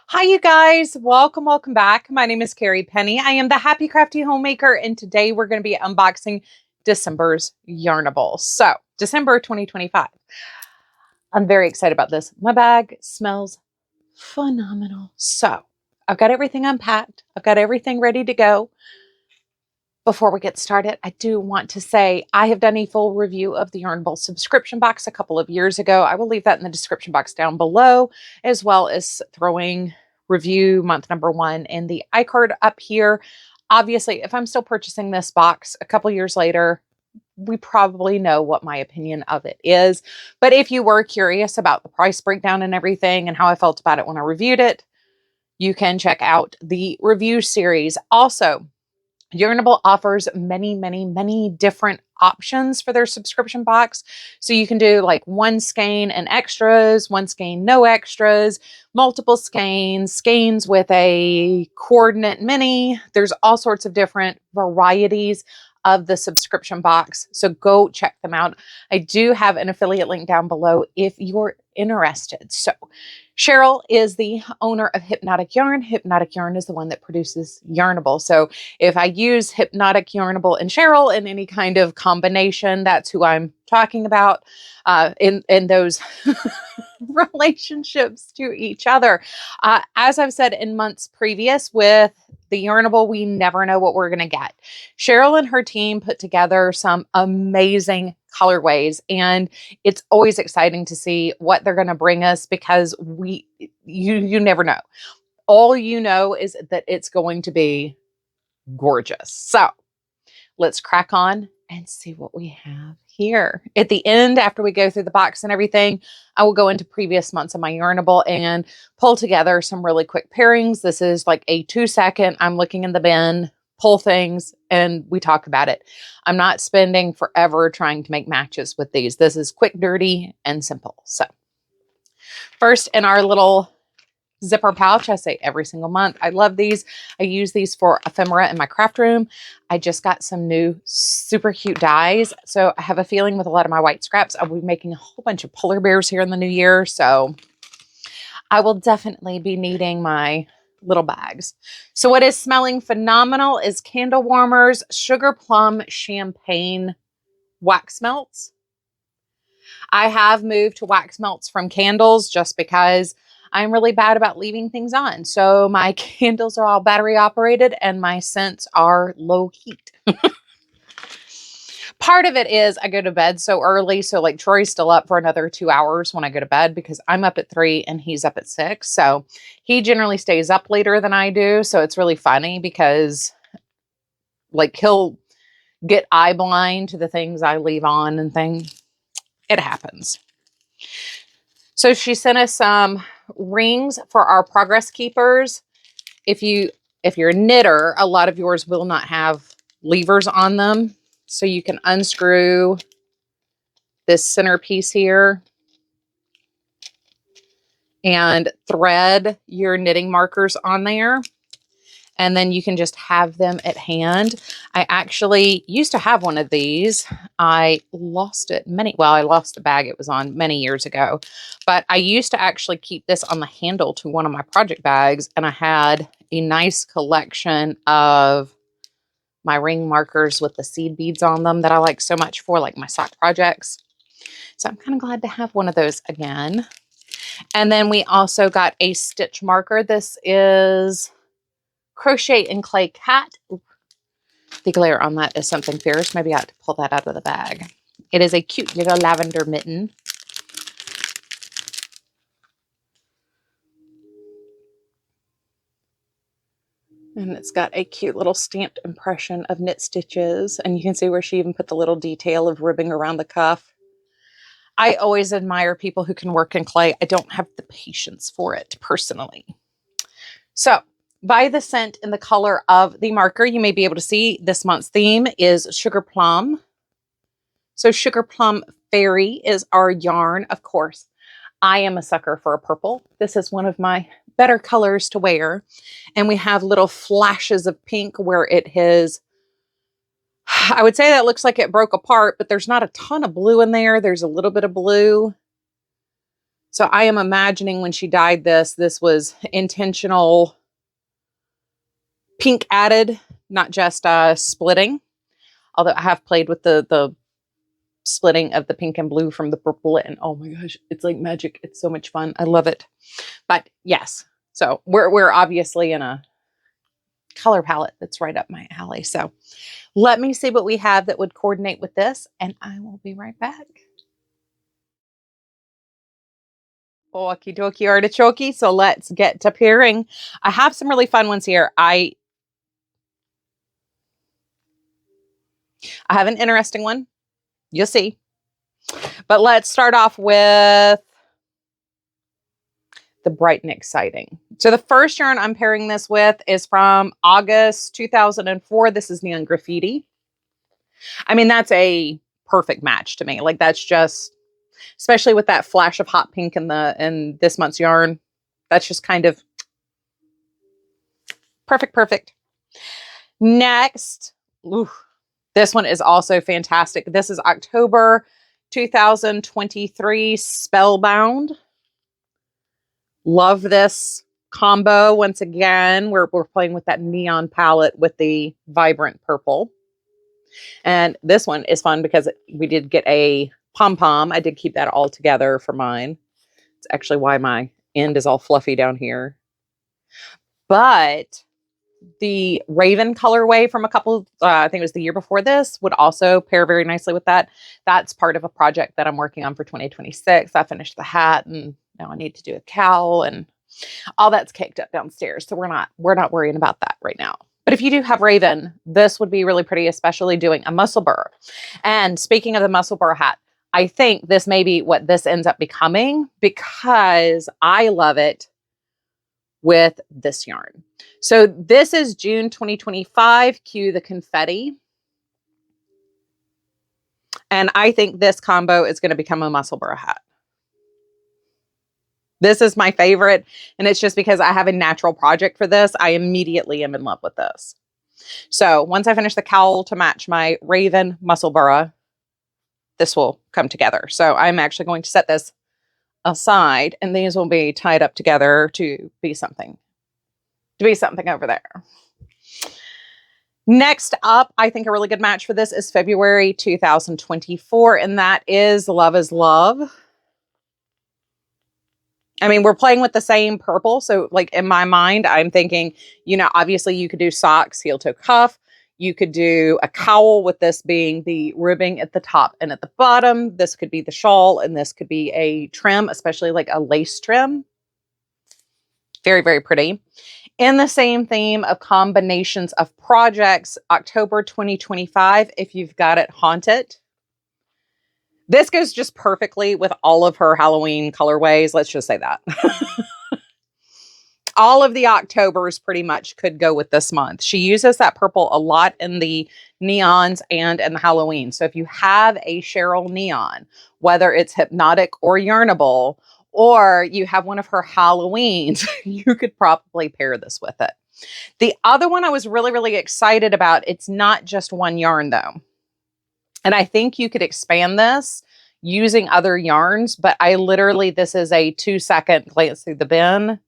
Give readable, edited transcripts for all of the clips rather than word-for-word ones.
Hi, you guys. Welcome back. My name is Carrie Penny. I am the Happy Crafty Homemaker, and today we're going to be unboxing December's Yarnable. So, December 2025. I'm very excited about this. My bag smells phenomenal. So, I've got everything unpacked. I've got everything ready to go. Before we get started, I do want to say I have done a full review of the Yarnable subscription box a couple of years ago. I will leave that in the description box down below, as well as throwing review month number 1 in the iCard up here. Obviously, if I'm still purchasing this box a couple years later, we probably know what my opinion of it is. But if you were curious about the price breakdown and everything and how I felt about it when I reviewed it, you can check out the review series. Also, Yarnable offers many different options for their subscription box. So you can do like one skein and extras, one skein, no extras, multiple skeins, skeins with a coordinate mini. There's all sorts of different varieties of the subscription box. So go check them out. I do have an affiliate link down below if you're interested. So Cheryl is the owner of Hypnotic Yarn. Hypnotic Yarn is the one that produces Yarnable. So if I use Hypnotic Yarnable and Cheryl in any kind of combination, that's who I'm talking about in those relationships to each other. As I've said in months previous with the Yarnable, we never know what we're going to get. Cheryl and her team put together some amazing colorways, and it's always exciting to see what they're going to bring us because you never know. All you know is that it's going to be gorgeous. So let's crack on and see what we have here. At the end, after we go through the box and everything, I will go into previous months of my Yarnable and pull together some really quick pairings. This is like a 2-second, I'm looking in the bin, pull things, and we talk about it. I'm not spending forever trying to make matches with these. This is quick, dirty, and simple. So first in our little zipper pouch, I say every single month, I love these. I use these for ephemera in my craft room. I just got some new super cute dies. So I have a feeling with a lot of my white scraps, I'll be making a whole bunch of polar bears here in the new year. So I will definitely be needing my little bags. So what is smelling phenomenal is Candle Warmers Sugar Plum Champagne Wax Melts. I have moved to wax melts from candles just because I'm really bad about leaving things on. So my candles are all battery operated and my scents are low heat. Part of it is I go to bed so early. So like Troy's still up for another 2 hours when I go to bed because I'm up at 3 and he's up at 6. So he generally stays up later than I do. So it's really funny because like he'll get eye blind to the things I leave on and things. It happens. So she sent us some rings for our progress keepers. If you're a knitter, a lot of yours will not have levers on them. So you can unscrew this centerpiece here and thread your knitting markers on there. And then you can just have them at hand. I actually used to have one of these. I lost it I lost the bag it was on many years ago. But I used to actually keep this on the handle to one of my project bags. And I had a nice collection of my ring markers with the seed beads on them that I like so much for like my sock projects. So I'm kind of glad to have one of those again. And then we also got a stitch marker. This is Crochet and Clay Cat. The glare on that is something fierce. Maybe I have to pull that out of the bag. It is a cute little lavender mitten. And it's got a cute little stamped impression of knit stitches. And you can see where she even put the little detail of ribbing around the cuff. I always admire people who can work in clay. I don't have the patience for it personally. So by the scent and the color of the marker, you may be able to see this month's theme is Sugar Plum. So Sugar Plum Fairy is our yarn, of course. I am a sucker for a purple. This is one of my better colors to wear. And we have little flashes of pink where it has, I would say that looks like it broke apart, but there's not a ton of blue in there. There's a little bit of blue. So I am imagining when she dyed this, this was intentional pink added, not just splitting. Although I have played with the splitting of the pink and blue from the purple, and oh my gosh, it's like magic. It's so much fun. I love it. But yes, so we're obviously in a color palette that's right up my alley. So let me see what we have that would coordinate with this, and I will be right back. Okie dokie artichoke. So let's get to pairing. I have some really fun ones here. I have an interesting one. You'll see. But let's start off with the bright and exciting. So the first yarn I'm pairing this with is from August 2004. This is Neon Graffiti. I mean, that's a perfect match to me. Like, that's just, especially with that flash of hot pink in this month's yarn, that's just kind of perfect. Next, this one is also fantastic. This is October 2023 Spellbound. Love this combo. Once again, we're playing with that neon palette with the vibrant purple. And this one is fun because we did get a pom-pom. I did keep that all together for mine. It's actually why my end is all fluffy down here. But the Raven colorway from a couple, I think it was the year before this, would also pair very nicely with that. That's part of a project that I'm working on for 2026. I finished the hat and now I need to do a cowl and all that's caked up downstairs. So we're not worrying about that right now. But if you do have Raven, this would be really pretty, especially doing a muscle burr. And speaking of the muscle burr hat, I think this may be what this ends up becoming because I love it with this yarn. So this is June 2025, cue the confetti. And I think this combo is going to become a muscle burr hat. This is my favorite, and it's just because I have a natural project for this. I immediately am in love with this. So once I finish the cowl to match my Raven muscle burr, this will come together. So I'm actually going to set this aside, and these will be tied up together to be something over there. Next up, I think a really good match for this is February 2024, and that is Love is Love. I mean, we're playing with the same purple. So like in my mind, I'm thinking, you know, obviously you could do socks, heel toe cuff. You could do a cowl with this being the ribbing at the top and at the bottom. This could be the shawl and this could be a trim, especially like a lace trim. Very pretty. In the same theme of combinations of projects, October 2025, if you've got it, haunt it. This goes just perfectly with all of her Halloween colorways. Let's just say that. All of the Octobers pretty much could go with this month. She uses that purple a lot in the neons and in the Halloween. So if you have a Cheryl neon, whether it's Hypnotic or Yarnable, or you have one of her Halloweens, you could probably pair this with it. The other one I was really excited about, it's not just one yarn though. And I think you could expand this using other yarns, but this is a 2-second glance through the bin.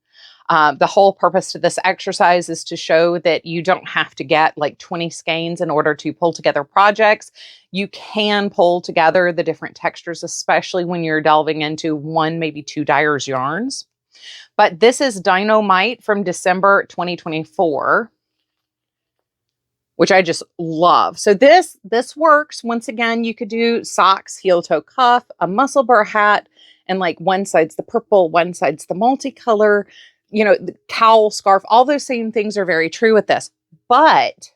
The whole purpose to this exercise is to show that you don't have to get like 20 skeins in order to pull together projects. You can pull together the different textures, especially when you're delving into 1, maybe 2 dyers yarns. But this is Dynamite from December 2024. Which I just love. So this works. Once again, you could do socks, heel toe cuff, a muscle burr hat, and like one side's the purple, one side's the multicolor, you know, the cowl, scarf, all those same things are very true with this. But,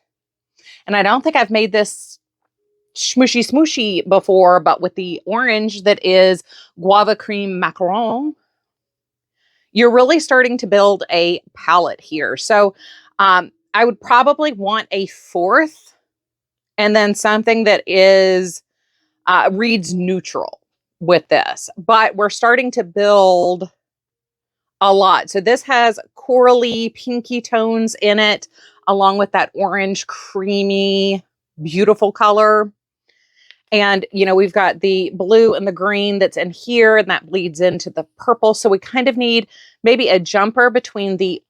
and I don't think I've made this smooshy before, but with the orange that is guava cream macaron, you're really starting to build a palette here. So, I would probably want a 4th and then something that is reads neutral with this. But we're starting to build a lot. So this has corally, pinky tones in it, along with that orange, creamy, beautiful color. And, you know, we've got the blue and the green that's in here, and that bleeds into the purple. So we kind of need maybe a jumper between the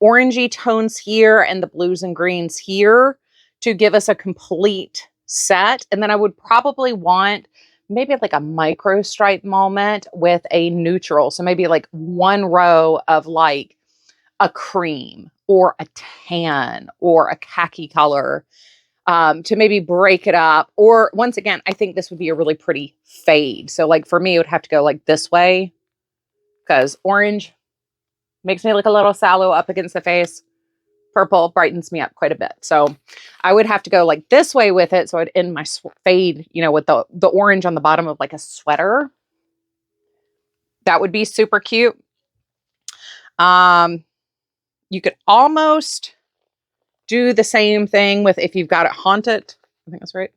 orangey tones here and the blues and greens here to give us a complete set. And then I would probably want maybe like a micro stripe moment with a neutral. So maybe like one row of like a cream or a tan or a khaki color, to maybe break it up. Or once again, I think this would be a really pretty fade. So like for me, it would have to go like this way because orange makes me look a little sallow up against the face. Purple brightens me up quite a bit. So I would have to go like this way with it. So I'd end my fade, you know, with the orange on the bottom of like a sweater. That would be super cute. You could almost do the same thing with if you've got it haunted. I think that's right.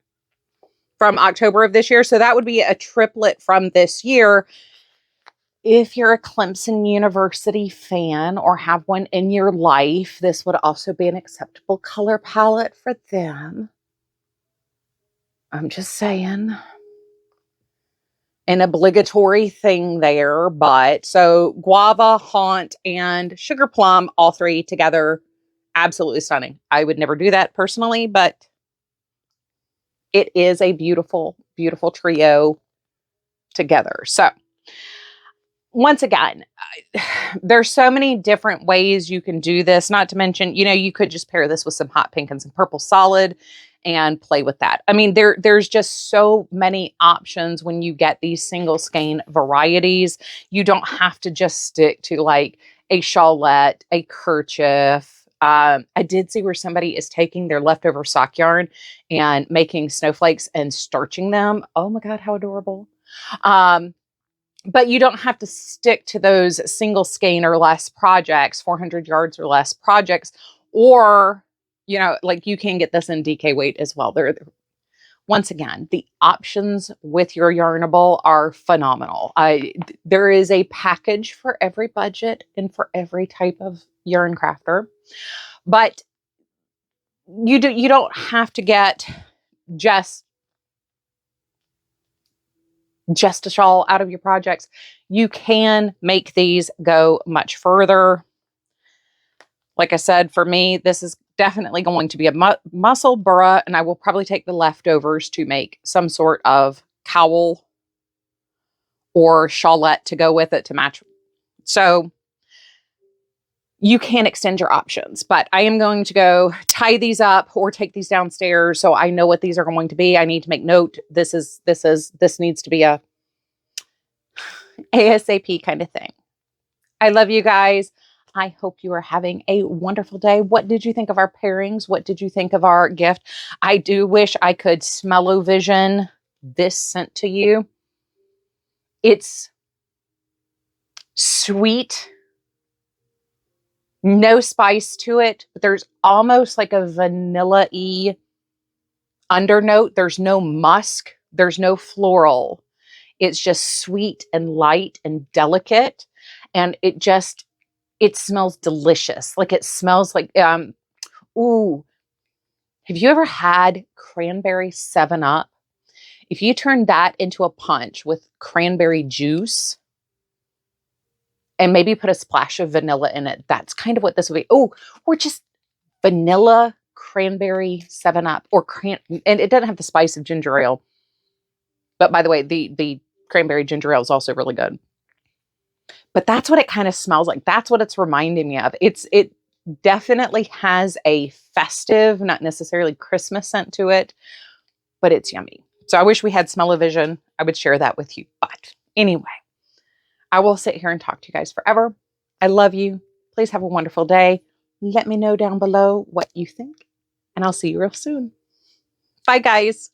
From October of this year. So that would be a triplet from this year. If you're a Clemson University fan or have one in your life, this would also be an acceptable color palette for them. I'm just saying. An obligatory thing there, but so guava, haunt, and sugar plum, all three together, absolutely stunning. I would never do that personally, but it is a beautiful, beautiful trio together. So once again, there's so many different ways you can do this, not to mention, you know, you could just pair this with some hot pink and some purple solid and play with that. I mean, there's just so many options when you get these single skein varieties. You don't have to just stick to like a shawlette, a kerchief. I did see where somebody is taking their leftover sock yarn and making snowflakes and starching them. Oh my God, how adorable. But you don't have to stick to those single skein or less projects, 400 yards or less projects, or, you know, like you can get this in DK weight as well. Once again, the options with your Yarnable are phenomenal. There is a package for every budget and for every type of yarn crafter, but you don't have to get just a shawl out of your projects. You can make these go much further. Like I said, for me, this is definitely going to be a muscle burra, and I will probably take the leftovers to make some sort of cowl or shawlette to go with it to match. So you can extend your options, but I am going to go tie these up or take these downstairs so I know what these are going to be. I need to make note. This needs to be a ASAP kind of thing. I love you guys. I hope you are having a wonderful day. What did you think of our pairings? What did you think of our gift? I do wish I could smell-o-vision this sent to you. It's sweet, no spice to it, but there's almost like a vanilla-y undernote. There's no musk. There's no floral. It's just sweet and light and delicate. And it smells delicious. Like it smells like, ooh, have you ever had cranberry 7-Up? If you turn that into a punch with cranberry juice and maybe put a splash of vanilla in it, that's kind of what this would be. Oh, or just vanilla cranberry 7-Up and it doesn't have the spice of ginger ale. But by the way, the cranberry ginger ale is also really good. But that's what it kind of smells like. That's what it's reminding me of. It definitely has a festive, not necessarily Christmas scent to it, but it's yummy. So I wish we had smell-o-vision. I would share that with you. But anyway, I will sit here and talk to you guys forever. I love you. Please have a wonderful day. Let me know down below what you think, and I'll see you real soon. Bye, guys.